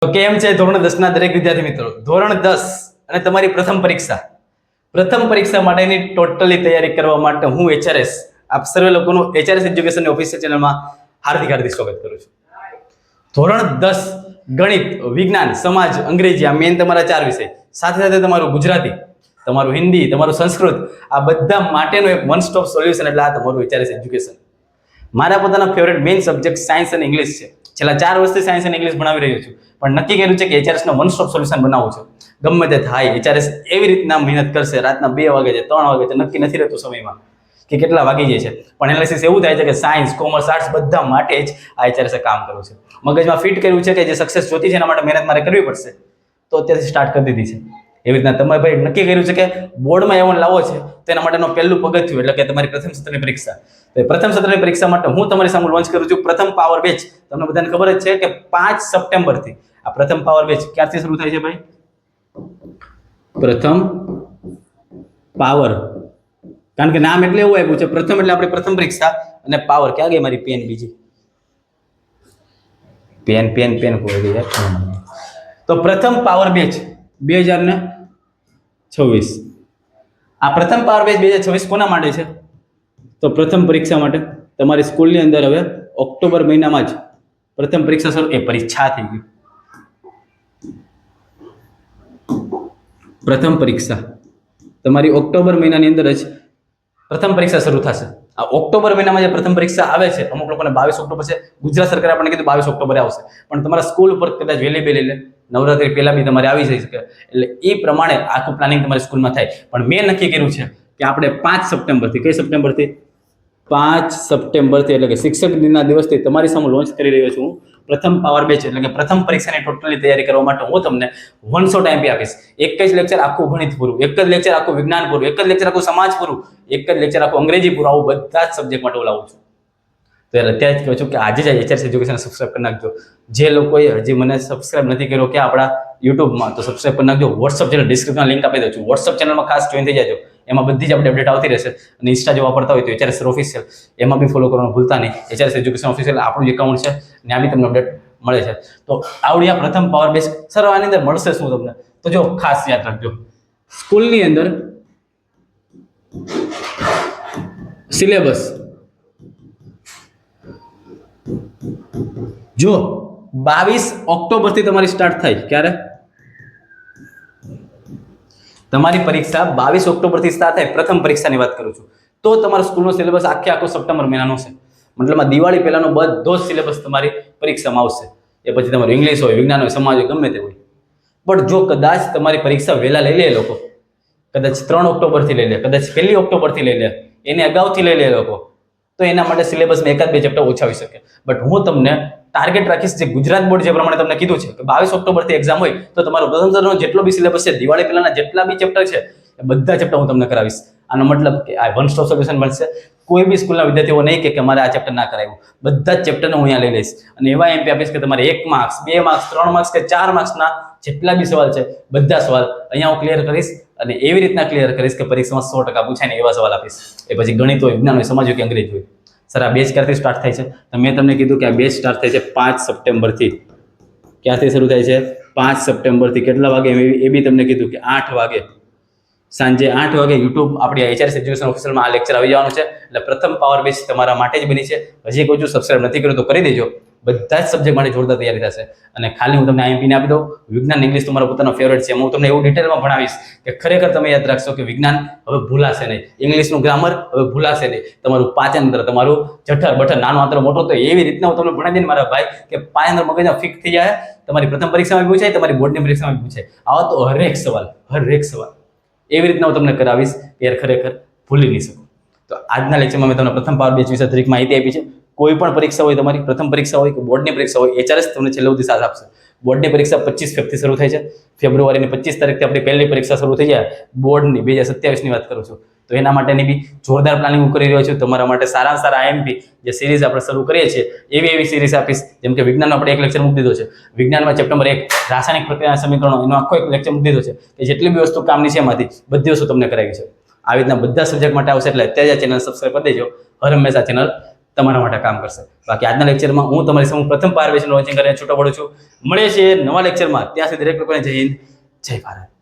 તો કેમ છે ધોરણ 10 ના દરેક વિદ્યાર્થી મિત્રો? ધોરણ 10 અને તમારી પ્રથમ પરીક્ષા માટેની ટોટલી તૈયારી કરવા માટે હું એચઆરએસ આપ સર્વે લોકોનું એચઆરએસ એજ્યુકેશનની ઓફિશિયલ ચેનલમાં હાર્દિક સ્વાગત કરું છું. ધોરણ 10 ગણિત, વિજ્ઞાન, સમાજ, અંગ્રેજી આ મેન તમારા 4 વિષય, સાથે સાથે તમારું ગુજરાતી, તમારું હિન્દી, તમારું સંસ્કૃત આ બધા માટેનું એક વન સ્ટોપ સોલ્યુશન એટલે આ તમારું એચઆરએસ એજ્યુકેશન. મારા પોતાના ફેવરેટ મેઇન સબ્જેક્ટ સાયન્સ અને ઇંગ્લિશ છે. છેલ્લા 4 વર્ષથી સાયન્સ અને ઇંગ્લિશ ભણાવી રહ્યો છું, પણ નક્કી કર્યું છે કે એચઆરએસ નો વન સ્ટોપ સોલ્યુશન બનાવવું છે. ગમે તે થાય એચઆરએસ એવી રીતના મહેનત કરશે, રાતના 2 વાગે છે, 3 વાગે છે, નક્કી નથી રહેતું સમયમાં કે કેટલા વાગી જાય છે, પણ એનાલિસિસ એવું થાય છે કે સાયન્સ, કોમર્સ, આર્ટ્સ બધા માટે જ આ એચઆરએસ કામ કરવું છે. મગજમાં ફિટ કર્યું છે કે જે સક્સેસ જોતી છે એના માટે મહેનત મારે કરવી પડશે, તો અત્યારથી સ્ટાર્ટ કરી દીધી છે. એવી રીતના તમે ભાઈ નક્કી કર્યું છે કે બોર્ડમાં એવો લાવો છે, તો એના માટેનો પહેલું પગથિયું એટલે કે તમારી પ્રથમ સત્રની પરીક્ષા. તો પ્રથમ સત્રની પરીક્ષા માટે હું તમારી સામે લોન્ચ કરું છું પ્રથમ પાવર બેચ. તમને બધાને ખબર જ છે કે 5 સપ્ટેમ્બરથી આ પ્રથમ પાવર બેચ ક્યારથી શરૂ થાય છે ભાઈ? પ્રથમ પાવર, કારણ કે નામ એટલે એવું આપ્યું છે, પ્રથમ એટલે આપણી પ્રથમ પરીક્ષા અને પાવર. ક્યાં ગઈ મારી પેન? બીજી પેન કોઈ ગઈ યાર. તો પ્રથમ પાવર બેચ 2026. આ પ્રથમ પાવર બેચ 2026 કોના માટે છે? તો પ્રથમ પરીક્ષા માટે. તમારી સ્કૂલની અંદર હવે ઓક્ટોબર મહિનામાં જ પ્રથમ પરીક્ષા શરૂ, પરીક્ષા થઈ ગઈ. પ્રથમ પરીક્ષા તમારી ઓક્ટોબર મહિનાની અંદર જ પ્રથમ પરીક્ષા શરૂ થશે. આ ઓક્ટોબર મહિનામાં જે પ્રથમ પરીક્ષા આવે છે, અમુક લોકોને 22 ઓક્ટોબર છે, ગુજરાત સરકારે આપણને કીધું 22 ઓક્ટોબરે આવશે, પણ તમારા સ્કૂલ ઉપર કદાચ વહેલી લે નવરાત્રી પહેલા બી તમારે આવી જઈ શકે, એટલે એ પ્રમાણે આખું પ્લાનિંગ તમારી સ્કૂલમાં થાય. પણ મેં નક્કી કર્યું છે કે આપણે 5 સપ્ટેમ્બરથી, કઈ સપ્ટેમ્બરથી? 5 સપ્ટેમ્બરથી એટલે કે શિક્ષક દિનના દિવસથી તમારી સામે લોન્ચ કરી રહ્યો છું પ્રથમ પાવર બેચ, એટલે કે પ્રથમ પરીક્ષાની ટોટલી તૈયારી કરવા માટે હું તમને 100 MP આપીશ. એક જ લેક્ચર આખું ગણિત પૂરું, એક જ લેક્ચર આખું વિજ્ઞાન પૂરું, એક જ લેક્ચર આખું સમાજ પૂરું, એક જ લેક્ચર આખું અંગ્રેજી પૂરું, આવું બધા જ સબ્જેક્ટ માટે હું લાવું છું. તો અત્યારે જ કહું છું કે આજે જ એચઆરએસ એજ્યુકેશન સબસ્ક્રાઇબ કરી નાખજો. જે લોકોએ હજી મને સબસ્ક્રાઇબ નથી કર્યો કે આપણા યુટ્યુબમાં, તો સબસ્ક્રાઇબ કરી નાખજો. વોટ્સઅપ ચેનલ ડિસ્ક્રિપ્શનમાં લિંક આપી દઉં છું. વોટ્સઅપ ચેનલમાં ખાસ જોઈન થઈ જાજો, એમાં બધી જ આપણે અપડેટ આવતી રહેશે. અને ઇન્સ્ટા જો વાપરતા હોય તો એચઆરએસ ઓફિશિયલ, એમાં બી ફોલો કરવાનું ભૂલતા નહીં. એચઆરએસ એજ્યુકેશન ઓફિશિયલ આપણું એકાઉન્ટ છે, ત્યાં બી તમને અપડેટ મળે છે. તો આવડી આ પ્રથમ પાવર બેચ. સર આની અંદર મળશે શું તમને? તો જો ખાસ યાદ રાખજો, સ્કૂલની અંદર સિલેબસ જો 22 ઓક્ટોબરથી તમારી સ્ટાર્ટ થાય. ક્યારે તમારી પરીક્ષા? 22 ઓક્ટોબરથી સ્ટાર્ટ થાય. પ્રથમ પરીક્ષાની વાત કરું છું. તો તમારા સ્કૂલનો સિલેબસ આખો સપ્ટેમ્બર મહિનાનો છે. મતલબમાં દિવાળી પહેલાનો બધો જ સિલેબસ તમારી પરીક્ષામાં આવશે. એ પછી તમારું ઇંગ્લિશ હોય, વિજ્ઞાન હોય, સમાજ હોય, ગમે તે હોય. પણ જો કદાચ તમારી પરીક્ષા વહેલા લઈ લે લોકો, કદાચ 3 ઓક્ટોબરથી લઈ લે, કદાચ 1 ઓક્ટોબરથી લઈ લે, એને અગાઉથી લઈ લે લોકો, તો એના માટે સિલેબસમાં 1-2 ચેપ્ટર ઓછા હોઈ શકે. બટ હું તમને ટાર્ગેટ રાખીશ, જે ગુજરાત બોર્ડ જે પ્રમાણે તમને કીધું છે કે 22 ઓક્ટોબરથી એક્ઝામ હોય, તો તમારો પ્રથમ સત્રનો જેટલો બી સિલેબસ છે, દિવાળી પહેલાના જેટલા બી ચેપ્ટર છે, એ બધા ચેપ્ટર હું તમને કરાવીશ. આનો મતલબ કે આ વન સ્ટોપ સોલ્યુશન મળશે. કોઈ બી સ્કૂલના વિદ્યાર્થીઓ નહીં કે અમારે આ ચેપ્ટર ના કરાવ્યું, બધા જ ચેપ્ટરને હું અહીંયા લઈ લઈશ અને એવા એમપી આપીશ કે તમારે 1 માર્ક્સ, 2 માર્ક્સ, 3 માર્ક્સ કે 4 માર્ક્સના જેટલા બી સવાલ છે, બધા સવાલ અહીંયા હું ક્લિયર કરીશ. અને એવી રીતના ક્લિયર કરીશ કે પરીક્ષામાં 100% પૂછાય ને એવા સવાલ આપીશ. એ પછી ગણિત હોય, વિજ્ઞાન હોય, સમાજ હોય કે અંગ્રેજી હોય. સર આ બેચ ક્યારથી સ્ટાર્ટ થાય છે? તો મેં તમને કીધું કે આ બેચ સ્ટાર્ટ થાય છે 5 સપ્ટેમ્બરથી. ક્યાંથી શરૂ થાય છે? 5 સપ્ટેમ્બરથી. કેટલા વાગે? એ બી તમને કીધું કે 8 વાગે, સાંજે 8 વાગે યુટ્યુબ આપણી એચઆરએસ એજ્યુકેશન ઓફિશિયલમાં આ લેક્ચર આવી જવાનું છે. એટલે પ્રથમ પાવર બેચ તમારા માટે જ બની છે. હજી કહું છું સબસ્ક્રાઇબ નથી કર્યું તો કરી દેજો. બધા જ સબ્જેક્ટ માટે જોરદાર તૈયારી થશે. અને ખાલી હું તમને આઈએમપીને આપી દઉં. વિજ્ઞાન, ઇંગ્લિશ તમારો પોતાનો ફેવરેટ છે, હું તમને એવું ડિટેલમાં ભણાવીશ કે ખરેખર તમે યાદ રાખશો કે વિજ્ઞાન હવે ભૂલાશે નહીં, ઇંગ્લિશનું ગ્રામર હવે ભૂલાશે નહીં, તમારું પાચનતંત્ર, તમારું જઠર બઠર, નાનો આંતર મોટો, તો એવી રીતના હું તમને ભણાવી દઈને મારા ભાઈ કે પાચનતંત્ર મગજમાં ફિક્સ થઈ જાય. તમારી પ્રથમ પરીક્ષામાં પૂછાય, તમારી બોર્ડની પરીક્ષામાં પૂછાય. આવા તો હરેક સવાલ એવી રીતના હું તમને કરાવીશ કે યાર ખરેખર ભૂલી નહીં શકું. તો આજના લેક્ચરમાં મેં તમને પ્રથમ પાવર બેચ વિશે દરેક માહિતી આપી છે. કોઈ પણ પરીક્ષા હોય, તમારી પ્રથમ પરીક્ષા હોય કે બોર્ડની પરીક્ષા હોય, એચઆરએસ તમને છેલ્લે સુધી સાથ આપશે. બોર્ડની પરીક્ષા 25 ફેબ્રુઆરીથી શરૂ થાય છે. ફેબ્રુઆરીની 25 તારીખથી આપણી પહેલી પરીક્ષા શરૂ થઈ જાય. બોર્ડની 2027ની વાત કરું છું. તો એના માટેની બી જોરદાર પ્લાનિંગ કરી રહ્યો છું. તમારા માટે સારા આઈએમપી જે સિરીઝ આપણે શરૂ કરીએ છીએ એવી સિરીઝ આપીશ. જેમ કે વિજ્ઞાનનો આપણે એક લેક્ચર મૂકી દીધો છે. વિજ્ઞાનમાં ચેપ્ટર નંબર 1 રાસાયણિક પ્રક્રિયા સમીકરણો, એનો આખો એક લેક્ચર મૂકી દીધો છે કે જેટલી બી વસ્તુ કામની છે એમાંથી બધી વસ્તુ તમને કરાવી છે. આવી રીતના બધા સબ્જેક્ટ માટે આવશે. એટલે અત્યારે આ ચેનલ સબસ્ક્રાઇબ કરી દેજો. હર હંમેશા ચેનલ તમારા માટે કામ કરશે. બાકી આજના લેક્ચરમાં હું તમારી સામે પ્રથમ પાયર વિશે લોન્ચિંગ કરીને છૂટો પડું છું. મળીએ છીએ નવા લેક્ચરમાં. ત્યાં સુધી દરેક લોકોને જય હિન્દ, જય ભારત.